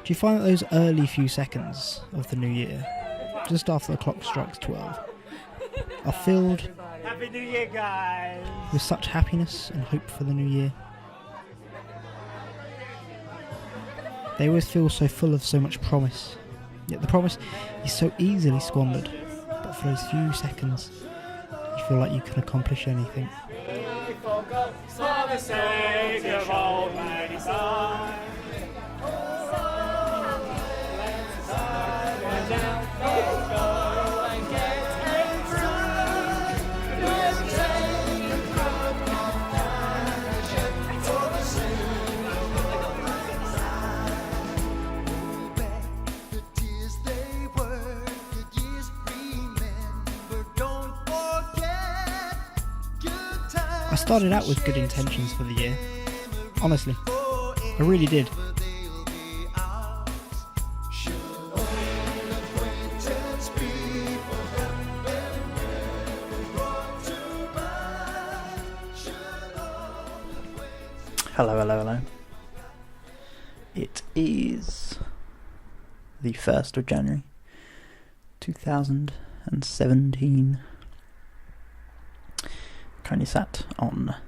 Do you find that those early few seconds of the new year, just after the clock strikes 12, are filled Happy New Year, guys! with such happiness and hope for the new year? They always feel so full of so much promise, yet the promise is so easily squandered. But for those few seconds, you feel like you can accomplish anything. For the sake of old mankind. I started out with good intentions for the year. Honestly, I really did. Hello. It is the 1st of January 2017. Currently sat on a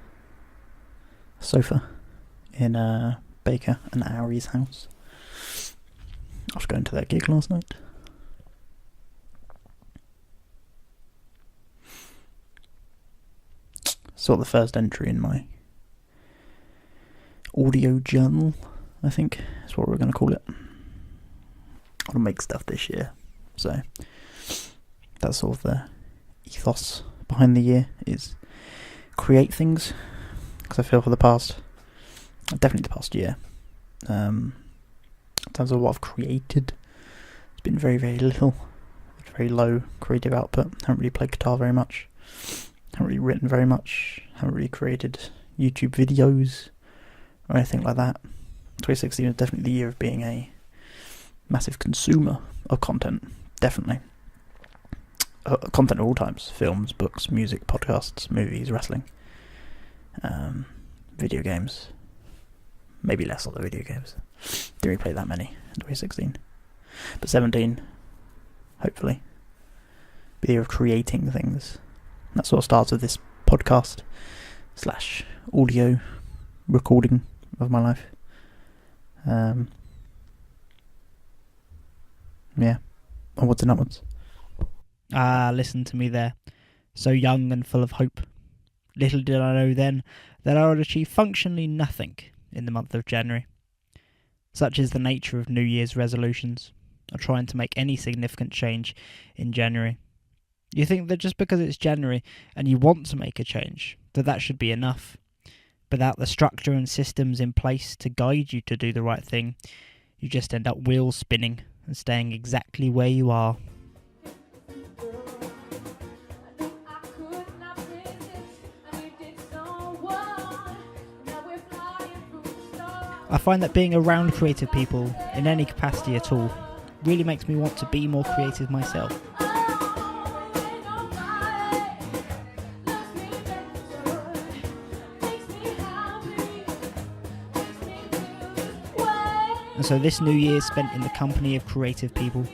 sofa in Baker and Ari's house after going to their gig last night. Saw the first entry in my audio journal, I think is what we're going to call it. I want to make stuff this year, so that's sort of the ethos behind the year, is create things, because I feel for definitely the past year, in terms of what I've created, it's been very, very little, very low creative output. Haven't really played guitar very much, haven't really written very much, haven't really created YouTube videos or anything like that. 2016 was definitely the year of being a massive consumer of content, definitely. Content at all times: films, books, music, podcasts, movies, wrestling, video games. Maybe less on the video games. Didn't really play that many in 2016. But 17, hopefully, be the year of creating things. And that sort of starts with this podcast / audio recording of my life. Yeah, onwards and upwards. Listen to me there. So young and full of hope. Little did I know then that I would achieve functionally nothing in the month of January. Such is the nature of New Year's resolutions, or trying to make any significant change in January. You think that just because it's January and you want to make a change, that should be enough. Without the structure and systems in place to guide you to do the right thing, you just end up wheels spinning and staying exactly where you are. I find that being around creative people, in any capacity at all, really makes me want to be more creative myself. And so this New Year spent in the company of creative people,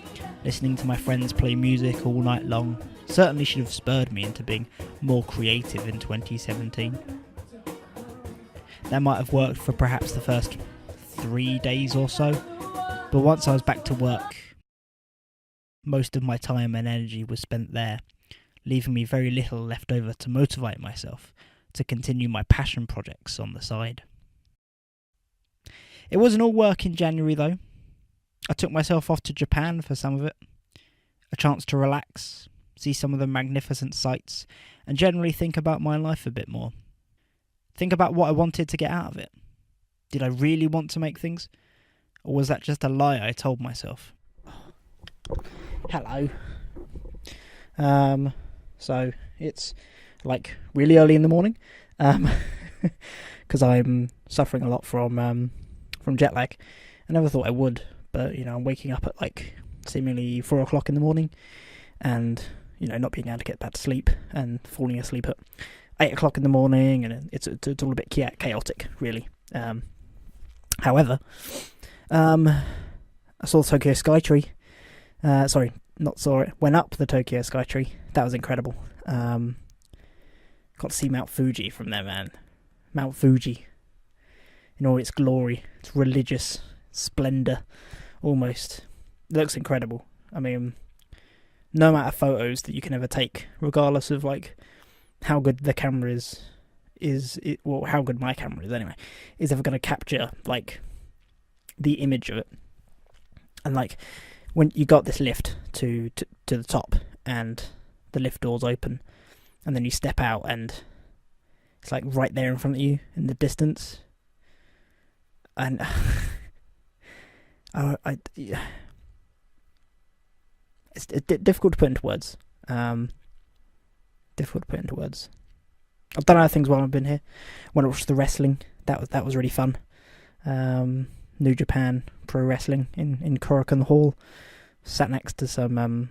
listening to my friends play music all night long, certainly should have spurred me into being more creative in 2017. That might have worked for perhaps the first 3 days or so, but once I was back to work, most of my time and energy was spent there, leaving me very little left over to motivate myself to continue my passion projects on the side. It wasn't all work in January though. I took myself off to Japan for some of it, a chance to relax, see some of the magnificent sights, and generally think about my life a bit more. Think about what I wanted to get out of it. Did I really want to make things? Or was that just a lie I told myself? Hello. So it's like really early in the morning, because I'm suffering a lot from jet lag. I never thought I would, but I'm waking up at like seemingly 4 o'clock in the morning, and not being able to get back to sleep and falling asleep at 8 o'clock in the morning, and it's all a bit chaotic, really. However, I saw the Tokyo Skytree. Went up the Tokyo Skytree. That was incredible. Got to see Mount Fuji from there, man. Mount Fuji in all its glory, its religious splendour, almost. It looks incredible. I mean, no amount of photos that you can ever take, regardless of like how good the camera how good my camera is anyway, is ever going to capture like the image of it. And like when you got this lift to the top, and the lift doors open, and then you step out, and it's like right there in front of you in the distance, and it's difficult to put into words. I've done other things while I've been here. Went to watch the wrestling. That was really fun. New Japan Pro Wrestling in Korakuen Hall. Sat next to some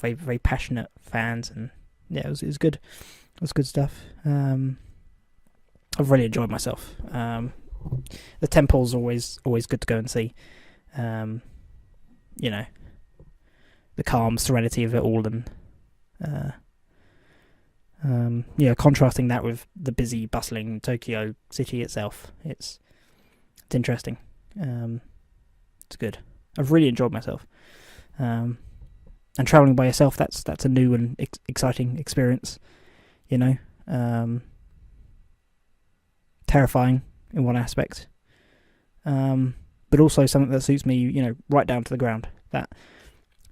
very, very passionate fans, and yeah, it was good. It was good stuff. I've really enjoyed myself. The temple's always good to go and see. You know, the calm serenity of it all, and contrasting that with the busy, bustling Tokyo city itself. It's interesting. It's good. I've really enjoyed myself. And travelling by yourself, that's a new and exciting experience. You know, terrifying in one aspect, but also something that suits me. You know, right down to the ground. That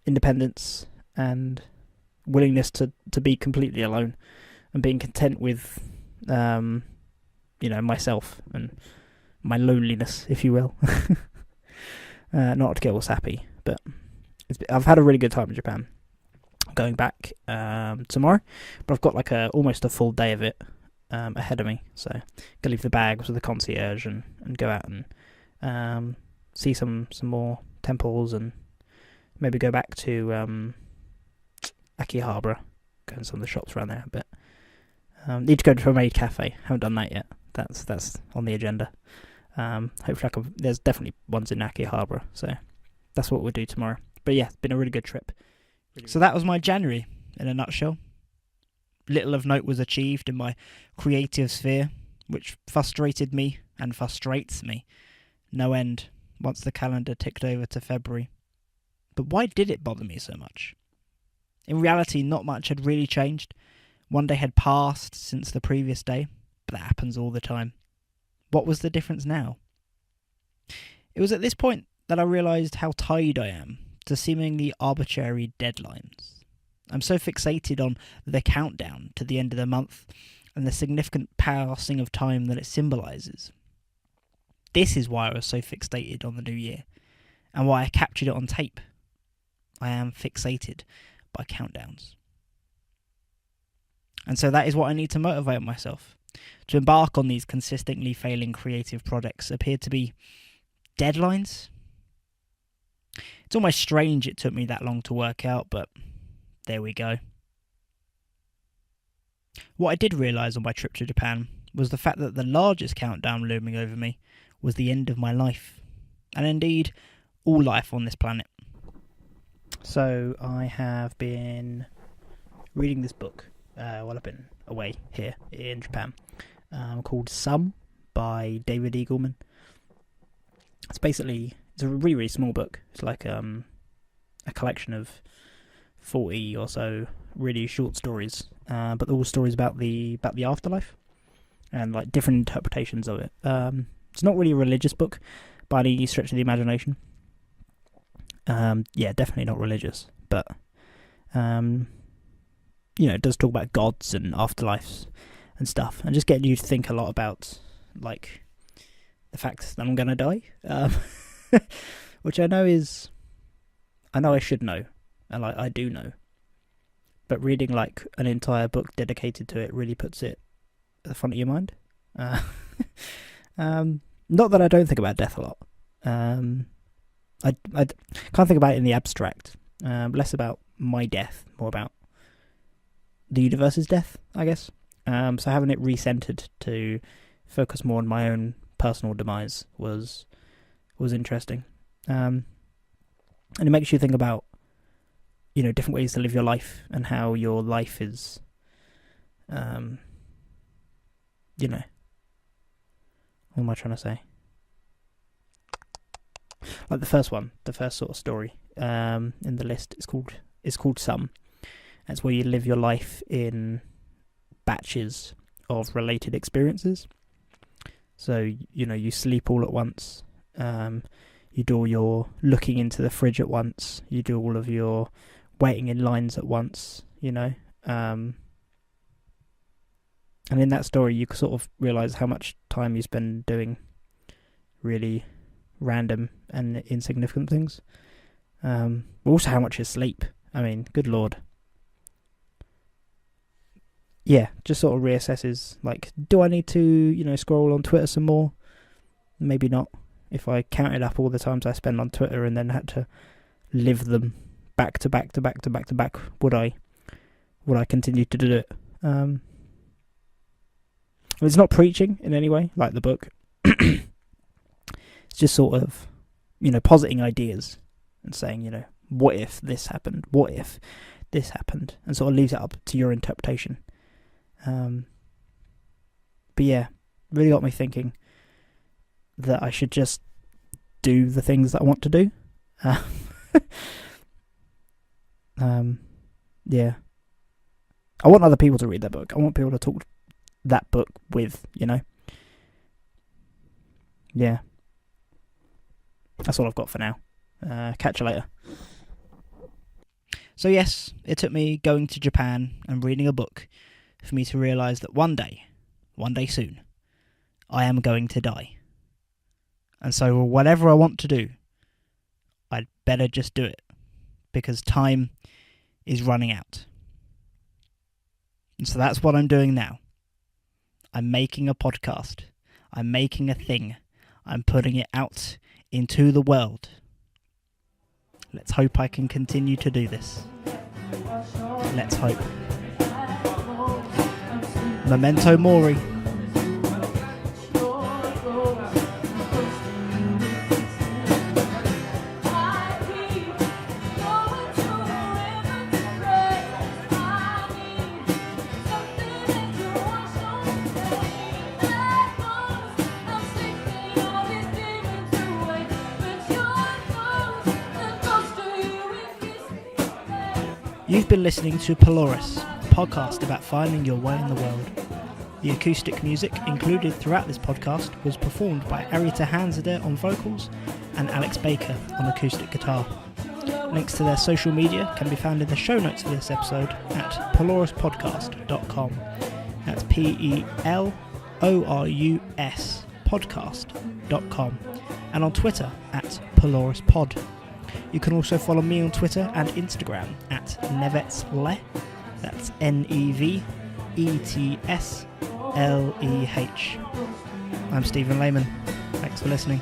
independence and willingness to be completely alone, and being content with, myself and my loneliness, if you will. Not to get all sappy, but I've had a really good time in Japan. I'm going back tomorrow, but I've got like almost a full day of it ahead of me. So gonna leave the bags with the concierge and go out and see some more temples, and maybe go back to Akihabara, go in some of the shops around there a bit. Need to go to a maid cafe. Haven't done that yet. That's on the agenda. Hopefully there's definitely ones in Akihabara, so that's what we'll do tomorrow. But yeah, it's been a really good trip. So that was my January in a nutshell. Little of note was achieved in my creative sphere, which frustrated me and frustrates me no end once the calendar ticked over to February. But why did it bother me so much? In reality, not much had really changed. One day had passed since the previous day, but that happens all the time. What was the difference now? It was at this point that I realised how tied I am to seemingly arbitrary deadlines. I'm so fixated on the countdown to the end of the month and the significant passing of time that it symbolises. This is why I was so fixated on the new year, and why I captured it on tape. I am fixated by countdowns. And so that is what I need to motivate myself. To embark on these consistently failing creative projects appeared to be deadlines. It's almost strange it took me that long to work out, but there we go. What I did realise on my trip to Japan was the fact that the largest countdown looming over me was the end of my life, and indeed all life on this planet. So I have been reading this book while I've been away here in Japan, called Some by David Eagleman. It's a really, really small book. It's like a collection of 40 or so really short stories, but they're all stories about the afterlife and like different interpretations of it. It's not really a religious book by any stretch of the imagination. Definitely not religious, but it does talk about gods and afterlives and stuff, and just getting you to think a lot about like the fact that I'm gonna die, which I know I should know, and like I do know, but reading like an entire book dedicated to it really puts it at the front of your mind. Not that I don't think about death a lot. I can't think about it in the abstract. Less about my death, more about the universe's death, I guess. So having it recentered to focus more on my own personal demise was interesting. And it makes you think about, different ways to live your life and how your life is, what am I trying to say? Like the first sort of story in the list is called Some. That's where you live your life in batches of related experiences. So, you sleep all at once. You do all your looking into the fridge at once. You do all of your waiting in lines at once, And in that story, you sort of realise how much time you spend doing really random and insignificant things. But also how much you sleep. I mean, good lord. Yeah, just sort of reassesses, like, do I need to, scroll on Twitter some more? Maybe not. If I counted up all the times I spend on Twitter and then had to live them back to back to back to back to back, would I continue to do it? It's not preaching in any way, like the book. It's just sort of, positing ideas and saying, what if this happened? What if this happened? And sort of leaves it up to your interpretation. But yeah, really got me thinking that I should just do the things that I want to do. Yeah. I want other people to read that book. I want people to talk that book with, Yeah. That's all I've got for now. Catch you later. So yes, it took me going to Japan and reading a book for me to realise that one day soon, I am going to die. And so whatever I want to do, I'd better just do it, because time is running out. And so that's what I'm doing now. I'm making a podcast. I'm making a thing. I'm putting it out into the world. Let's hope I can continue to do this. Let's hope. Memento Mori. You've been listening to Polaris, a podcast about finding your way in the world. The acoustic music included throughout this podcast was performed by Tahanzadeh on vocals and Alex Baker on acoustic guitar. Links to their social media can be found in the show notes for this episode at polorispodcast.com. That's PELORUS podcast.com, and on Twitter at polorispod. You can also follow me on Twitter and Instagram at Nevetsle. That's NEVETSLEH. I'm Stephen Lehman. Thanks for listening.